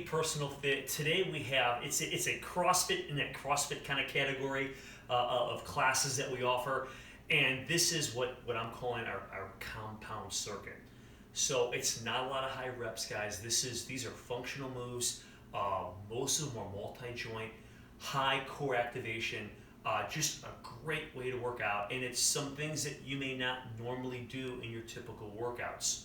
personal fit. Today we have, it's a CrossFit, in that CrossFit kind of category of classes that we offer. And this is what I'm calling our compound circuit. So it's not a lot of high reps, guys. These are functional moves. Most of them are multi-joint, high core activation, just a great way to work out. And it's some things that you may not normally do in your typical workouts.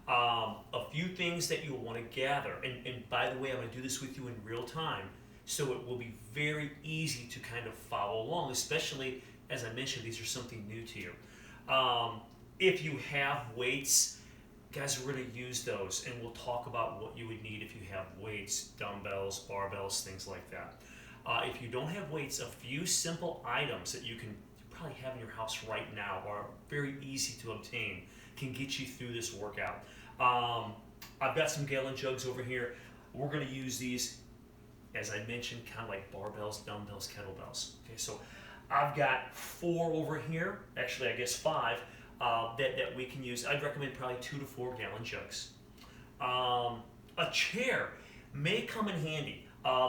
A few things that you'll want to gather, and by the way, I'm going to do this with you in real time, so it will be very easy to kind of follow along, especially, as I mentioned, these are something new to you. If you have weights, guys, we're going to use those, and we'll talk about what you would need if you have weights, dumbbells, barbells, things like that. If you don't have weights, a few simple items that you probably have in your house right now are very easy to obtain, can get you through this workout. I've got some gallon jugs over here. We're going to use these, as I mentioned, kind of like barbells, dumbbells, kettlebells. Okay, so I've got 4 over here, actually I guess 5, that we can use. I'd recommend probably 2 to 4 gallon jugs. A chair may come in handy.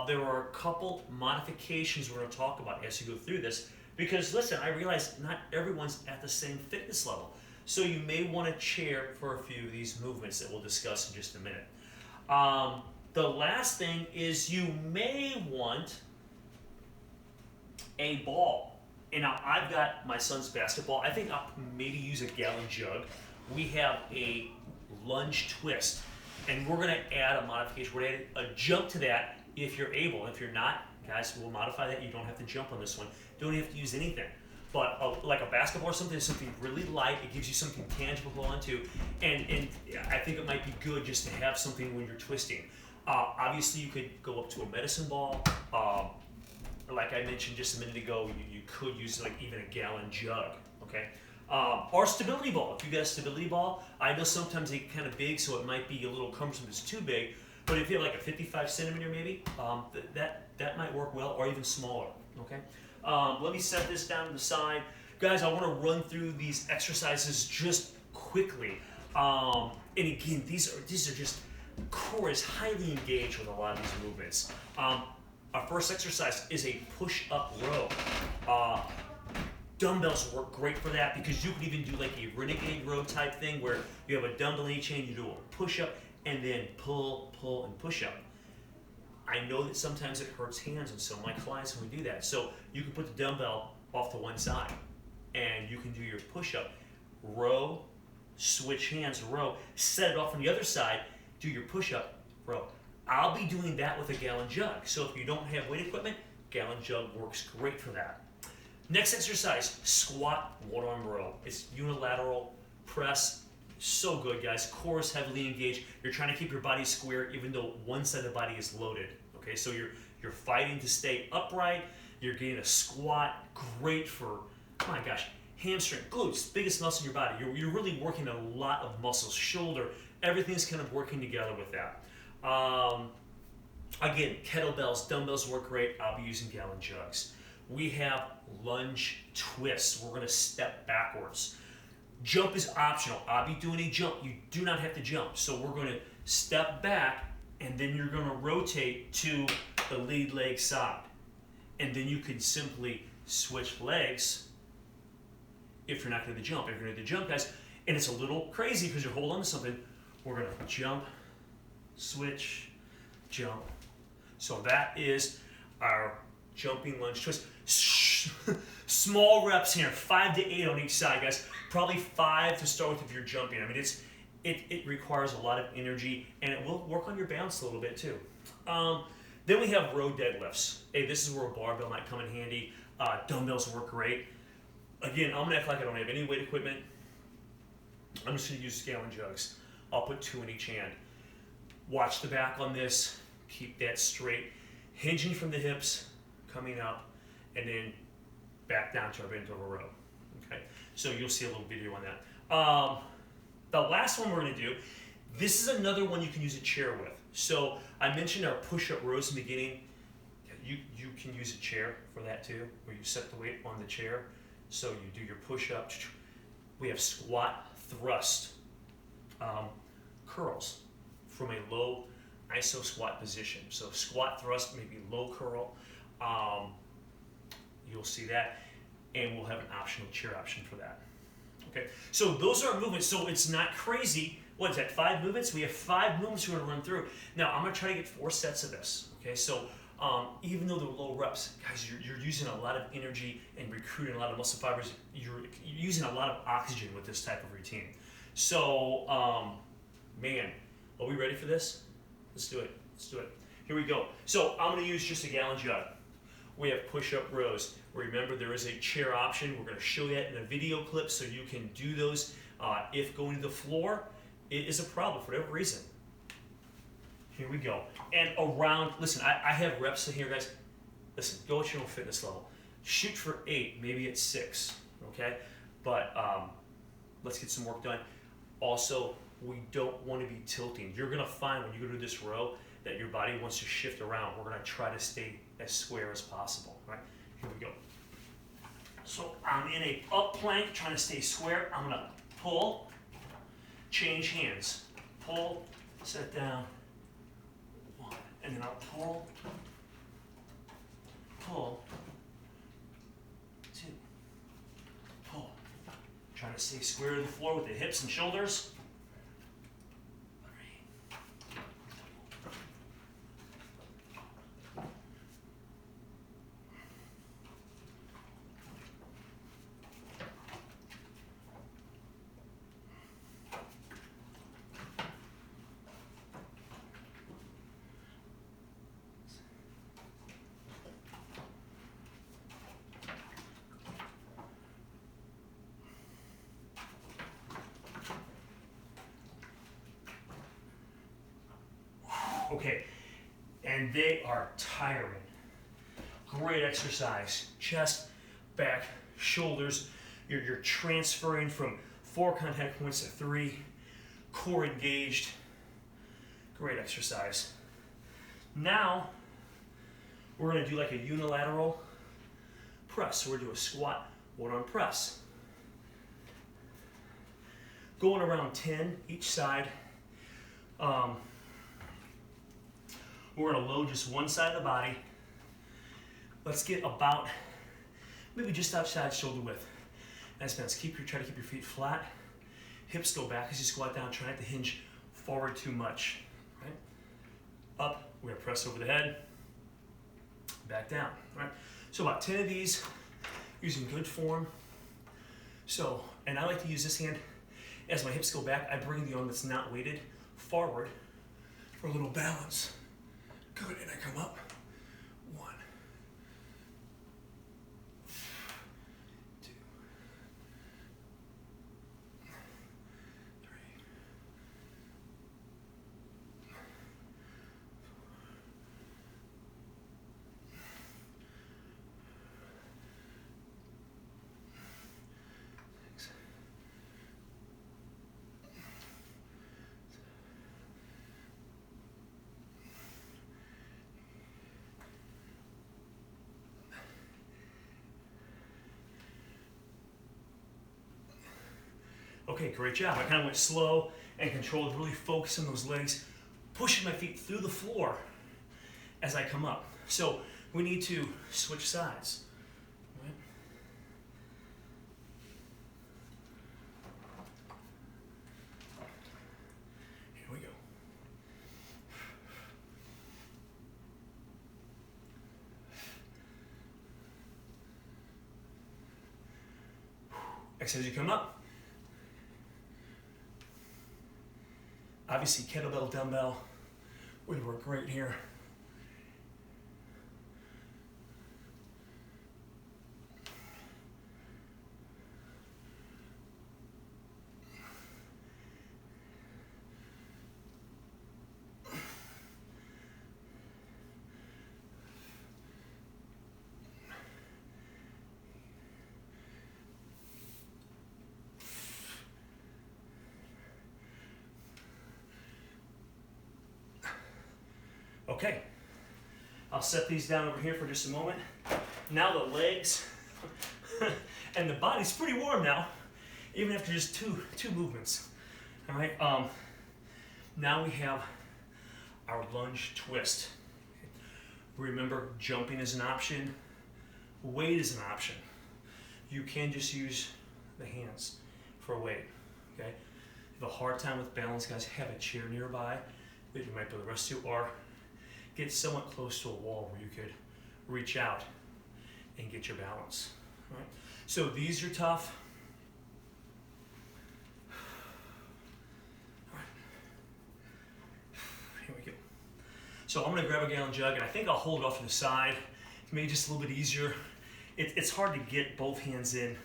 There are a couple modifications we're going to talk about as you go through this, because listen, I realize not everyone's at the same fitness level. So you may want a chair for a few of these movements that we'll discuss in just a minute. The last thing is you may want a ball. And now I've got my son's basketball. I think I'll maybe use a gallon jug. We have a Lunge Twist, and we're going to add a modification. We're going to add a jump to that if you're able. If you're not, guys, we'll modify that. You don't have to jump on this one. Don't have to use anything. But like a basketball or something really light. It gives you something tangible to hold onto, and I think it might be good just to have something when you're twisting. Obviously, you could go up to a medicine ball. Like I mentioned just a minute ago, you could use like even a gallon jug, okay? Or stability ball. If you got a stability ball, I know sometimes they get kind of big, so it might be a little cumbersome if it's too big. But if you have like a 55 centimeter maybe, that might work well, or even smaller, okay? Let me set this down to the side. Guys, I want to run through these exercises just quickly. And again, these are just, core is highly engaged with a lot of these movements. Our first exercise is a push-up row. Dumbbells work great for that, because you can even do like a renegade row type thing where you have a dumbbell in each hand, you do a push-up, and then pull, and push-up. I know that sometimes it hurts hands on some of my clients when we do that. So you can put the dumbbell off to one side, and you can do your push-up, row, switch hands, row, set it off on the other side, do your push-up, row. I'll be doing that with a gallon jug. So if you don't have weight equipment, gallon jug works great for that. Next exercise, squat one-arm row. It's unilateral press. So good, guys. Core is heavily engaged. You're trying to keep your body square even though one side of the body is loaded. Okay, so you're fighting to stay upright. You're getting a squat. Great for, oh my gosh, hamstring, glutes, biggest muscle in your body. You're really working a lot of muscles, shoulder. Everything's kind of working together with that. Again, kettlebells, dumbbells work great. I'll be using gallon jugs. We have lunge twists. We're going to step backwards. Jump is optional. I'll be doing a jump. You do not have to jump. So we're going to step back, and then you're going to rotate to the lead leg side. And then you can simply switch legs if you're not going to jump. If you're going to jump, guys, and it's a little crazy because you're holding on to something, we're going to jump, switch, jump. So that is our jumping lunge twist. Small reps here, 5 to 8 on each side, guys. Probably 5 to start with if you're jumping. I mean, it requires a lot of energy, and it will work on your balance a little bit too. Then we have row deadlifts. Hey, this is where a barbell might come in handy. Dumbbells work great. Again, I'm gonna act like I don't have any weight equipment. I'm just gonna use gallon jugs. I'll put 2 in each hand. Watch the back on this. Keep that straight. Hinging from the hips, coming up, and then back down to our bent over row. Okay, so you'll see a little video on that. The last one we're going to do, this is another one you can use a chair with. So I mentioned our push-up rows in the beginning. You can use a chair for that too, where you set the weight on the chair. So you do your push-up. We have squat thrust curls from a low iso squat position. So squat thrust, maybe low curl. You'll see that, and we'll have an optional chair option for that. Okay, so those are movements. So it's not crazy. What is that, 5 movements? We have 5 movements we're going to run through. Now, I'm going to try to get 4 sets of this. Okay, so even though they're low reps, guys, you're using a lot of energy and recruiting a lot of muscle fibers. You're using a lot of oxygen with this type of routine. So, man, are we ready for this? Let's do it. Let's do it. Here we go. So I'm going to use just a gallon jug. We have push-up rows. Remember, there is a chair option. We're going to show that in a video clip so you can do those if going to the floor it is a problem for whatever reason. Here we go. And around, listen, I have reps in here, guys. Listen, go at your own fitness level. Shoot for 8, maybe it's 6, okay? But let's get some work done. Also, we don't want to be tilting. You're going to find when you go to this row that your body wants to shift around. We're going to try to stay as square as possible, right? Here we go. So I'm in a up plank, trying to stay square. I'm going to pull, change hands. Pull, set down, 1. And then I'll pull, 2, pull. Trying to stay square to the floor with the hips and shoulders. 3. Okay, and they are tiring. Great exercise. Chest, back, shoulders. You're transferring from 4 contact points to 3. Core engaged. Great exercise. Now, we're going to do like a unilateral press. So we're going to do a squat, 1-arm press. Going around 10 each side. We're going to load just one side of the body. Let's get about, maybe just outside shoulder width. Nice, man. Let's try to keep your feet flat. Hips go back as you squat down. Try not to hinge forward too much. Right? Up, we're going to press over the head. Back down. Right? So about 10 of these, using good form. So, and I like to use this hand. As my hips go back, I bring the arm that's not weighted forward for a little balance. Good, and I come up. 1, 2, 3, 6. Okay, great job. I kind of went slow and controlled, really focusing those legs, pushing my feet through the floor as I come up. So we need to switch sides. Right? Here we go. Exhale as you come up. Obviously, kettlebell, dumbbell would work great here. Okay, I'll set these down over here for just a moment. Now the legs and the body's pretty warm now, even after just two movements. All right, now we have our lunge twist. Remember, jumping is an option, weight is an option. You can just use the hands for weight, okay? If you have a hard time with balance, guys, have a chair nearby that you might be able to rest to, or get somewhat close to a wall where you could reach out and get your balance, right? So these are tough. All right. Here we go. So I'm gonna grab a gallon jug, and I think I'll hold it off to the side. Maybe just a little bit easier. It's hard to get both hands in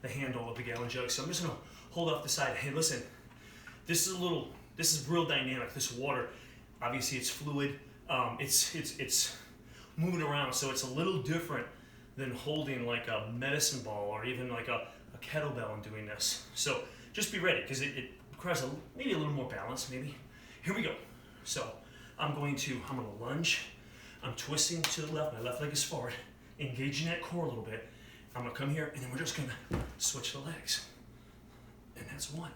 the handle of the gallon jug, so I'm just gonna hold off the side. Hey, listen, this is real dynamic. This water, obviously it's fluid. It's moving around, so it's a little different than holding like a medicine ball or even like a kettlebell and doing this. So just be ready, because it requires maybe a little more balance, maybe. Here we go. So I'm gonna lunge. I'm twisting to the left. My left leg is forward, engaging that core a little bit. I'm gonna come here, and then we're just gonna switch the legs. And that's one.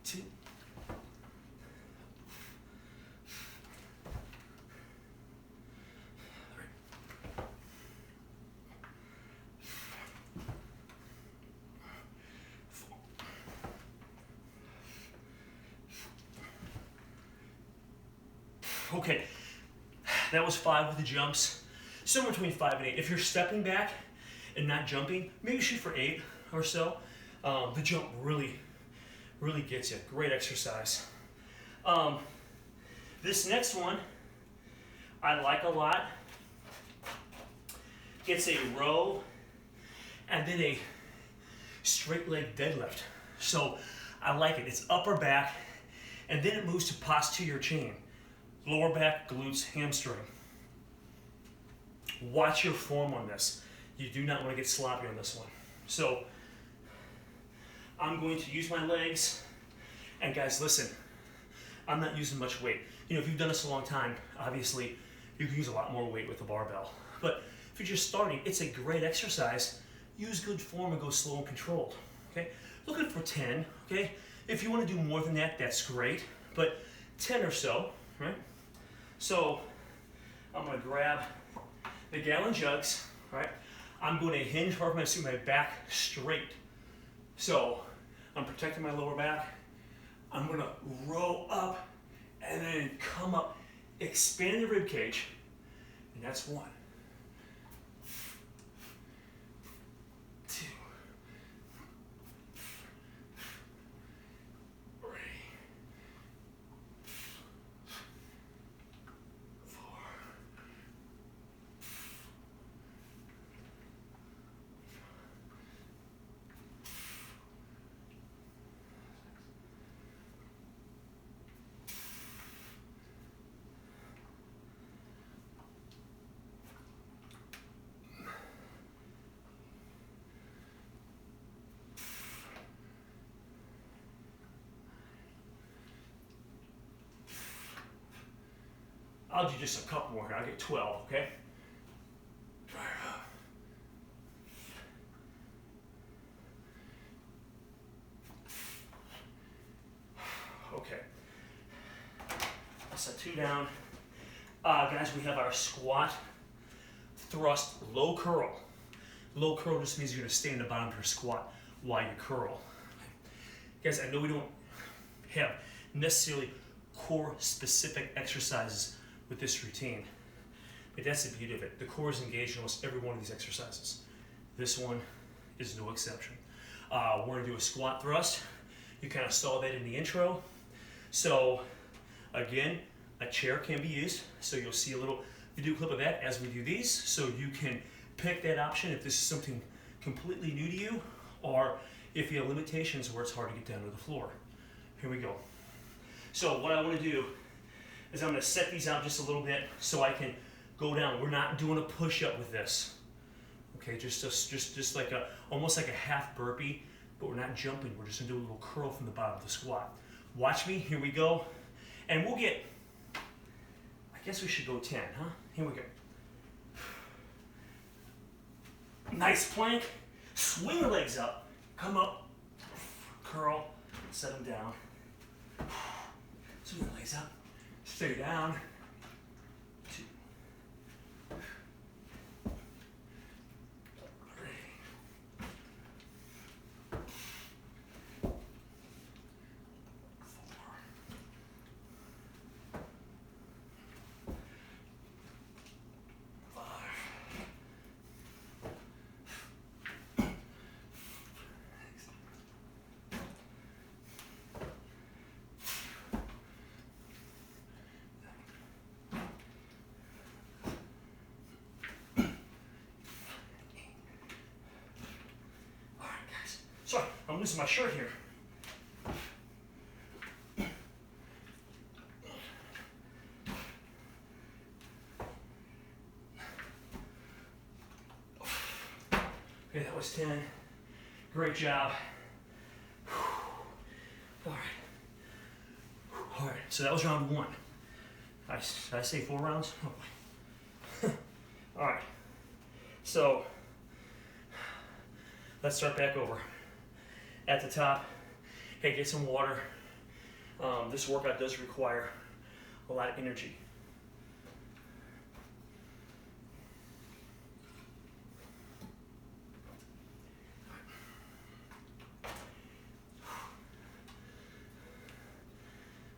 Two. Okay, that was 5 with the jumps, somewhere between 5 and 8. If you're stepping back and not jumping, maybe shoot for 8 or so. The jump really gets you. Great exercise. This next one I like a lot. It's a row and then a straight leg deadlift. So I like it. It's upper back, and then it moves to posterior chain. Lower back, glutes, hamstring. Watch your form on this. You do not want to get sloppy on this one. So I'm going to use my legs, and guys, listen, I'm not using much weight. You know, if you've done this a long time, obviously you can use a lot more weight with the barbell. But if you're just starting, it's a great exercise. Use good form and go slow and controlled, okay? Looking for 10, okay? If you want to do more than that, that's great, but 10 or so, right? So I'm gonna grab the gallon jugs, right? I'm going to hinge hard, I'm gonna see my back straight. So I'm protecting my lower back. I'm gonna roll up and then come up, expand the rib cage, and that's 1. 2. 3. 4. I'll do just a couple more here. I'll get 12, okay? Okay. Set 2 down. Guys, we have our squat, thrust, low curl. Low curl just means you're gonna stay in the bottom of your squat while you curl. Guys, I know we don't have necessarily core specific exercises with this routine, but that's the beauty of it. The core is engaged in almost every one of these exercises. This one is no exception. We're gonna do a squat thrust. You kind of saw that in the intro. So again, a chair can be used. So you'll see a little video clip of that as we do these. So you can pick that option if this is something completely new to you, or if you have limitations where it's hard to get down to the floor. Here we go. So what I want to do is I'm going to set these out just a little bit so I can go down. We're not doing a push-up with this. Okay, just like almost like a half burpee, but we're not jumping. We're just going to do a little curl from the bottom of the squat. Watch me. Here we go. And we'll get, I guess we should go 10, huh? Here we go. Nice plank. Swing the legs up. Come up. curl, set them down. Swing the legs up, stay down. 2, 3, 4, 5. Sorry, I'm losing my shirt here. Okay, that was 10. Great job. All right. All right, so that was round 1. Did I say 4 rounds? Oh boy. All right, so let's start back over. At the top, hey, get some water. This workout does require a lot of energy.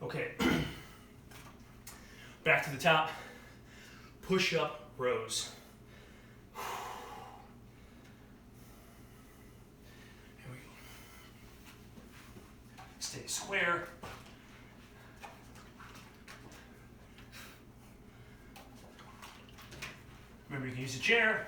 Okay, back to the top, push-up rows. Here we go. Stay square. Remember, you can use a chair.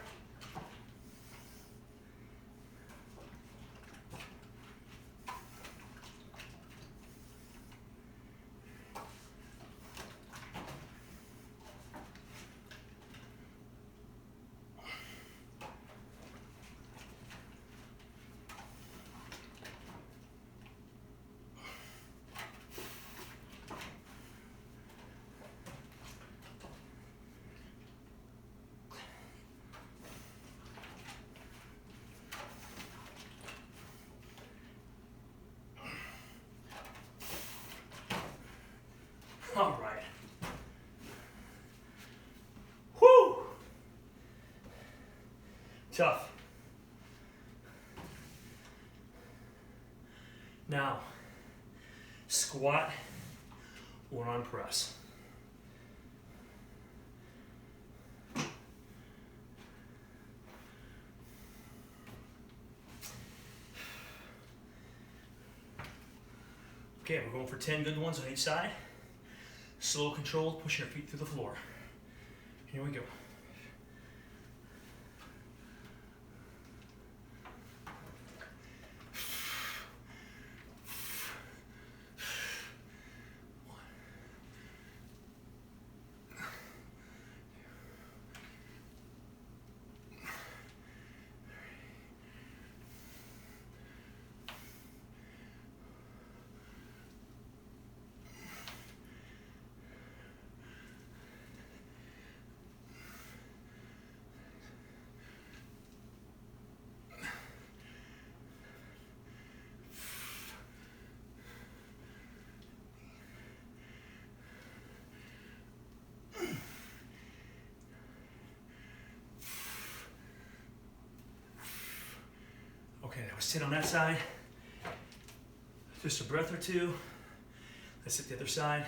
All right. Whew. Tough. Now, squat or on press. Okay, we're going for 10 good ones on each side. Slow, controlled, pushing our feet through the floor. Here we go. Okay, that was 10 on that side. Just a breath or two. Let's hit the other side.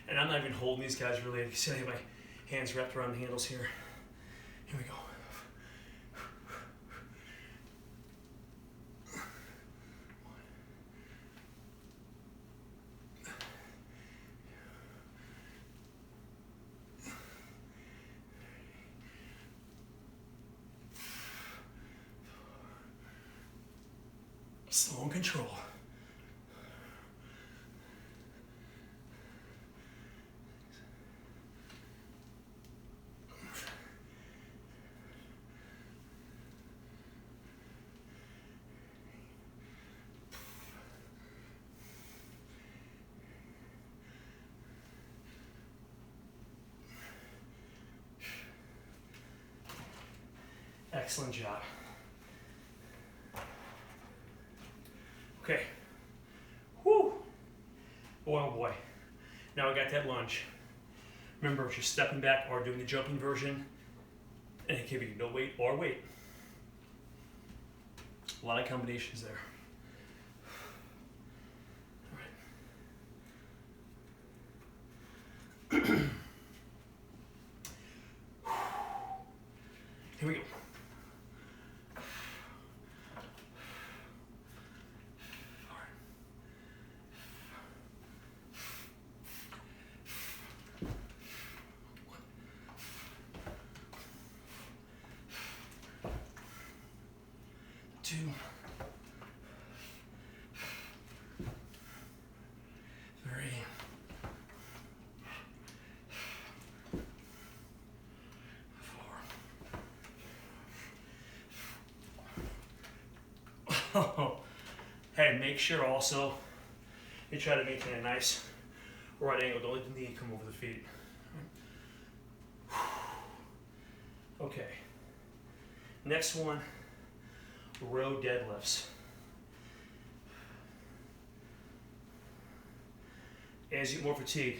And I'm not even holding these guys really. You can see I have my hands wrapped around the handles here. Here we go. Slow and control. Excellent job. Okay. Whew. Boy, oh boy. Now we got that lunge. Remember, if you're stepping back or doing the jumping version, and it can be no weight or weight. A lot of combinations there. All right. Here we go. Two, three, four. Hey, make sure also you try to maintain a nice right angle. Don't let the knee come over the feet. Okay. Next one. Row deadlifts. As you get more fatigued,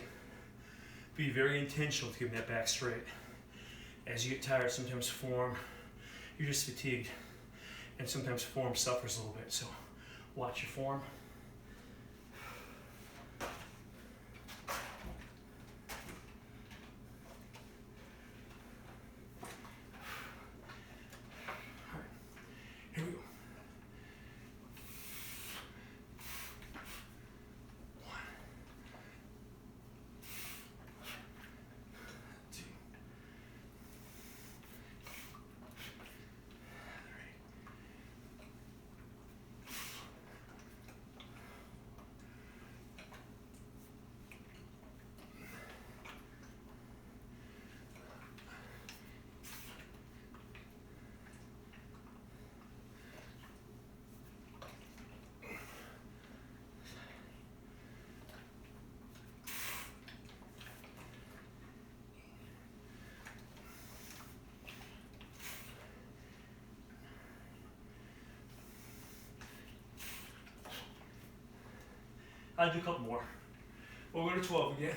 be very intentional to keep that back straight. As you get tired, sometimes form, you're just fatigued, and sometimes form suffers a little bit. So watch your form. Here we go. One, two, three. I'll do a couple more. We'll go to 12 again.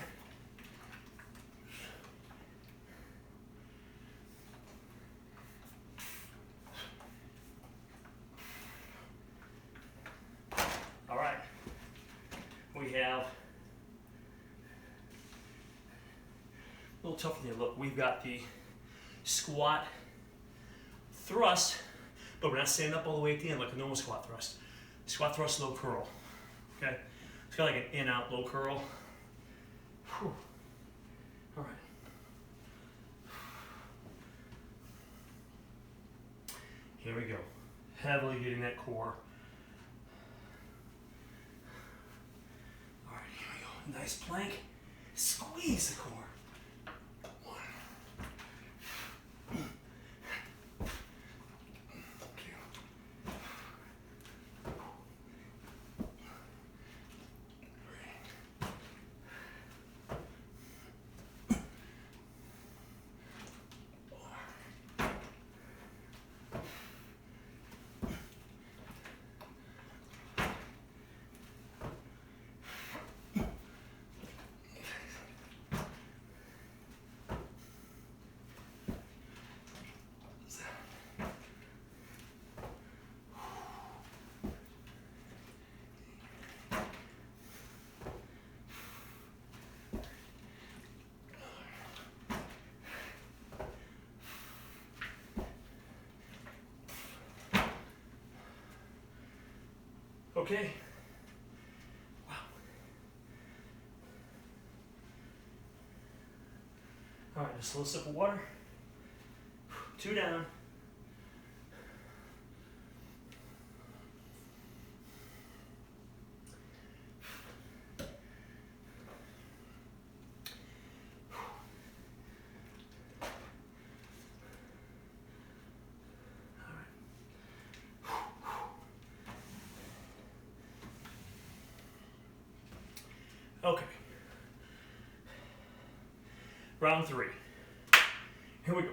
All right. We have a little tougher than you look. We've got the squat thrust, but we're not standing up all the way at the end like a normal squat thrust. Squat thrust, low curl. Okay? It's got like an in-out low curl. Whew. All right. Here we go. Heavily getting that core. All right, here we go. Nice plank. Squeeze the core. Okay. Wow. All right, just a little sip of water. 2 down. Okay. Round 3. Here we go.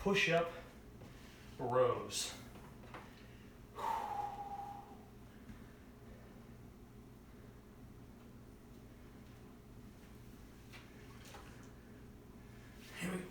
push-up rows. Here we go.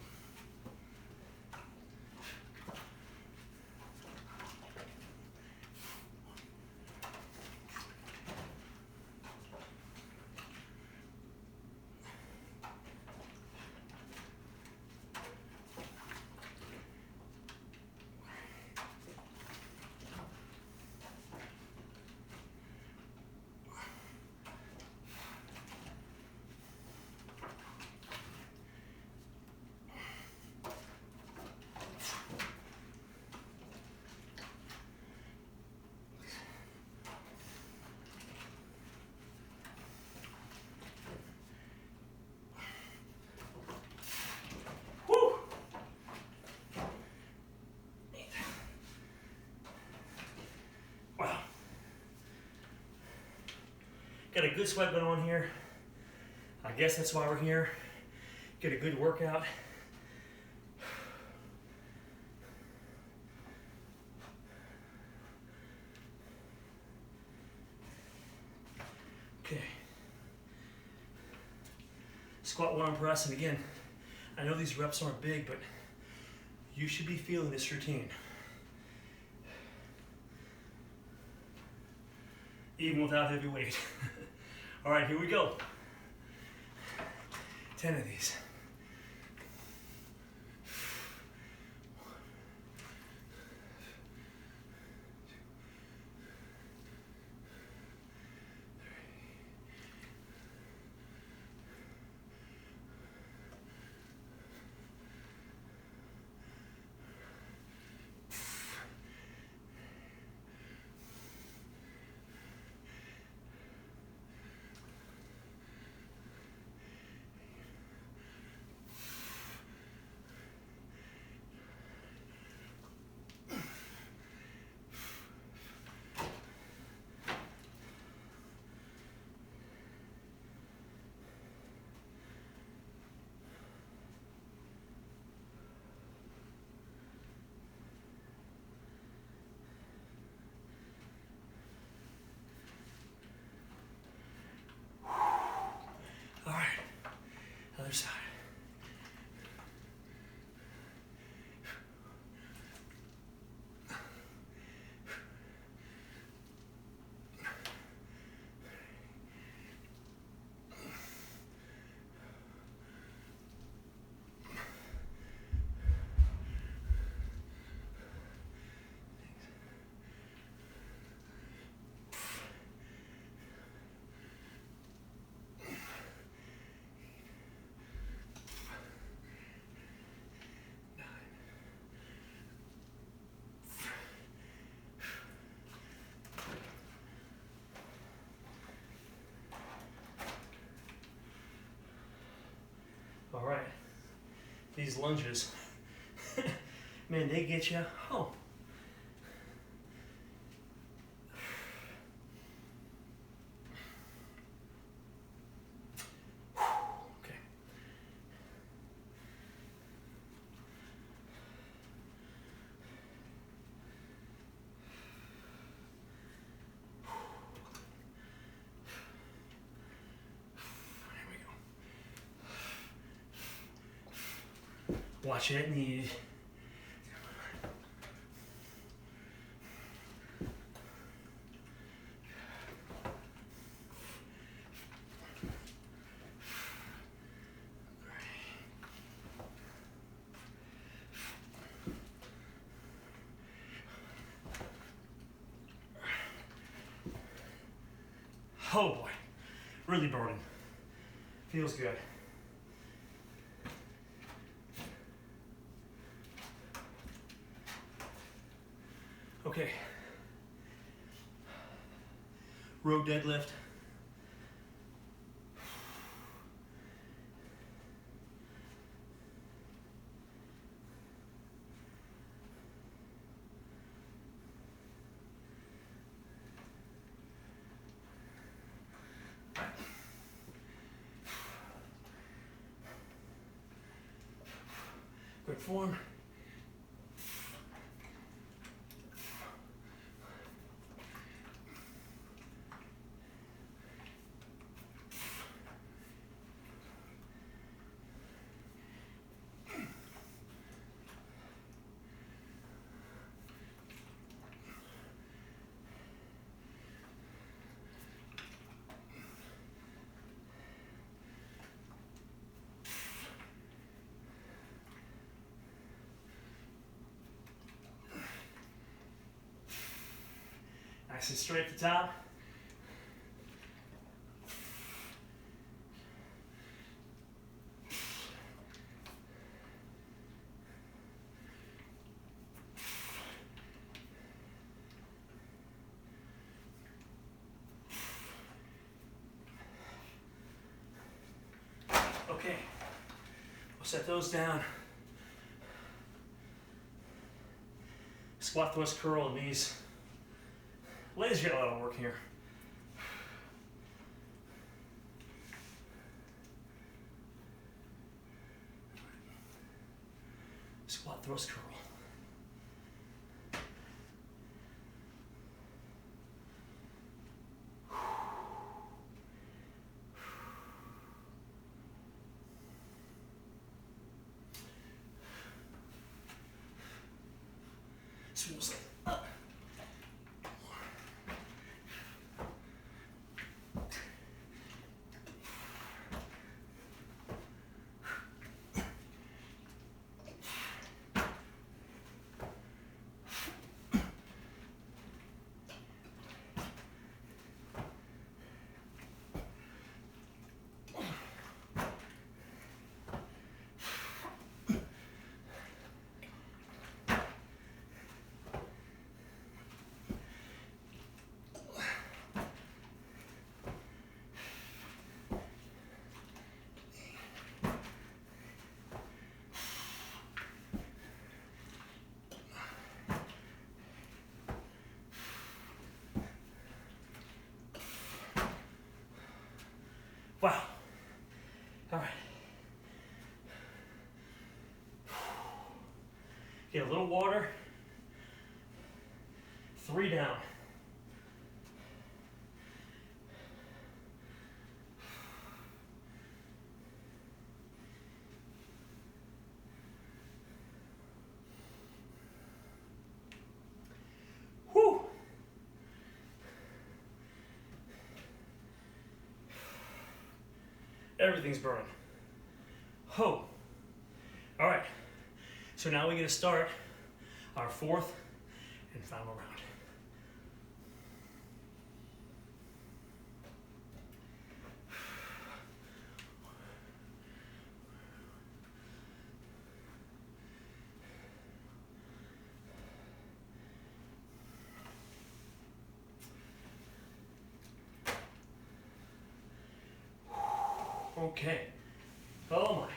Got a good sweat going on here. I guess that's why we're here. Get a good workout. Okay. Squat, one arm press, and again, I know these reps aren't big, but you should be feeling this routine. Even without heavy weight. All right, here we go. 10 of these. All right, other side. All right, these lunges, man, they get you home. Okay. Watch that knee. Oh boy, really burning. Feels good. Okay. Row deadlift. Good form. Nice and straight at the top. Okay, we'll set those down. Squat, thrust, curl, and knees. Ladies get a lot of work here. Squat, thrust, curl. Smoothly up. Wow. All right. Get a little water. 3 down. Whew. Everything's burning. Ho. All right. So now we're going to start our 4th and final round. Okay. Oh my. All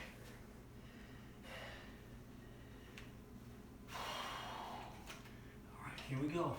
right, here we go.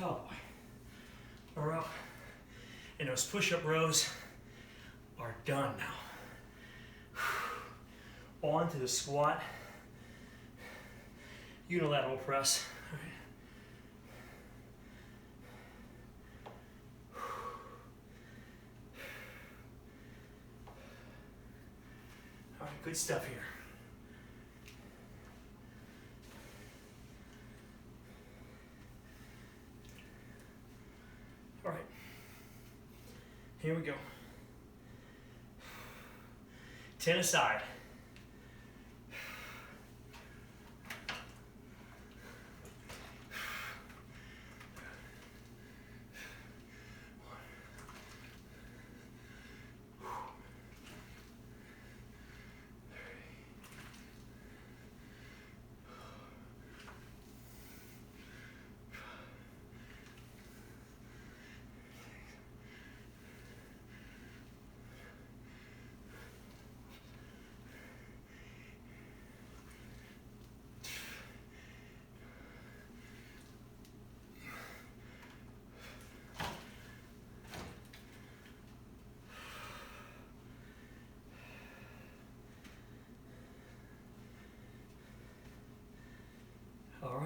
Oh boy. We're up. And those push-up rows are done now. On to the squat. Unilateral press. All right. All right, good stuff here. All right, here we go. 10 aside.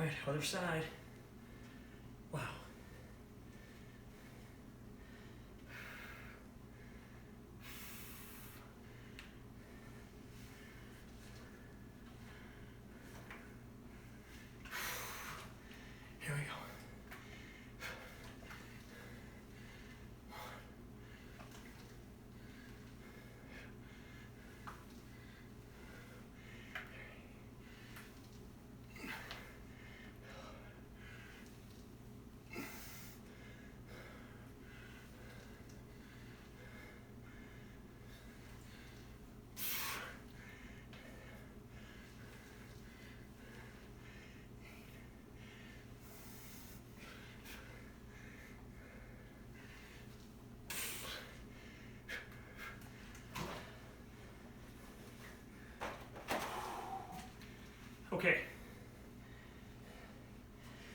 right, other side. Wow. Here we go. Okay.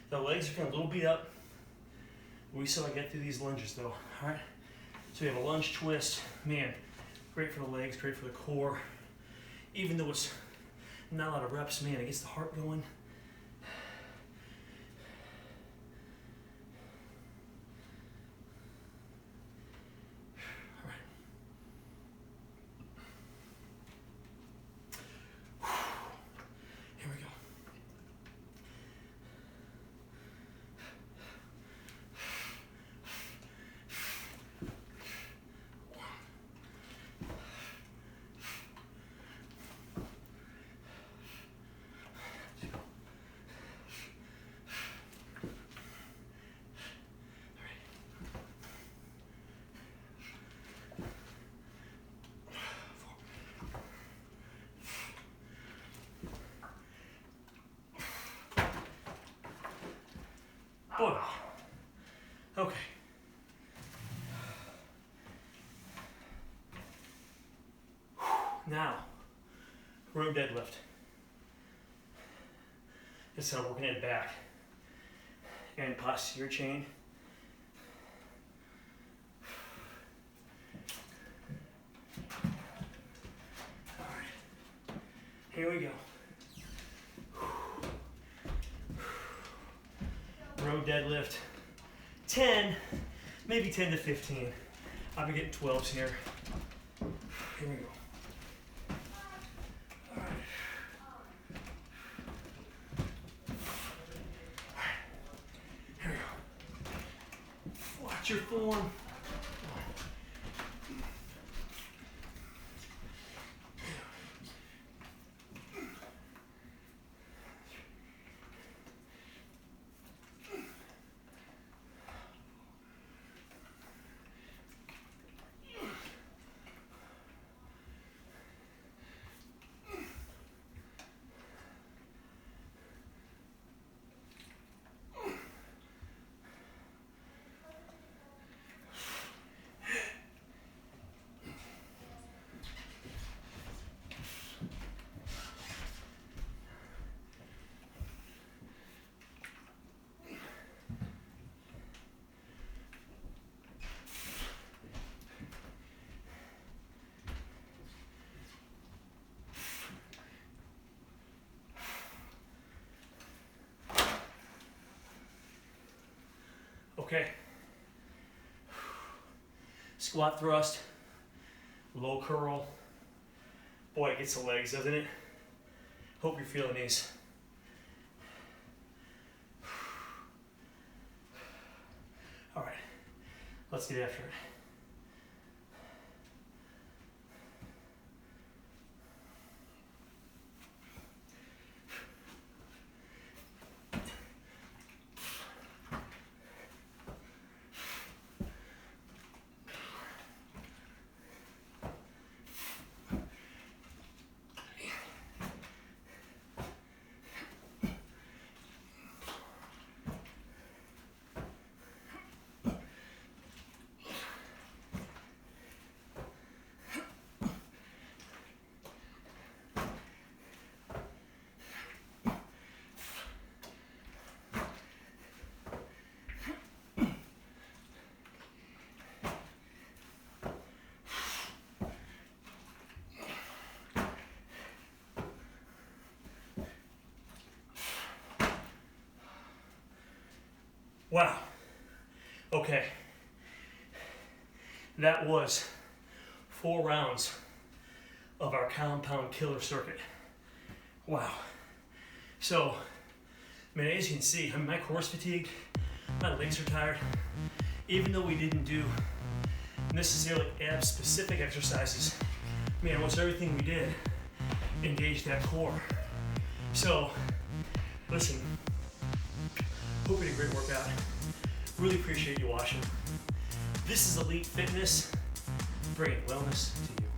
The legs are getting a little beat up. We still gotta get through these lunges though. All right. So we have a lunge twist. Man, great for the legs, great for the core. Even though it's not a lot of reps, man, it gets the heart going. Oh, okay. Now, row deadlift. This is how we're working it back. And posterior chain. All right. Here we go. Row deadlift, 10, maybe 10 to 15. I'll be getting 12s here. Here we go. All right. All right. Here we go. Watch your form. Okay. Squat thrust, low curl. Boy, it gets the legs, doesn't it? Hope you're feeling these. All right, let's get after it. Wow. Okay. That was 4 rounds of our compound killer circuit. Wow. So, man, as you can see, my core's fatigued, my legs are tired. Even though we didn't do necessarily ab specific exercises, man, almost everything we did engaged that core. So, listen, hope you had a great workout. Really appreciate you watching. This is Elite Fitness, bringing wellness to you.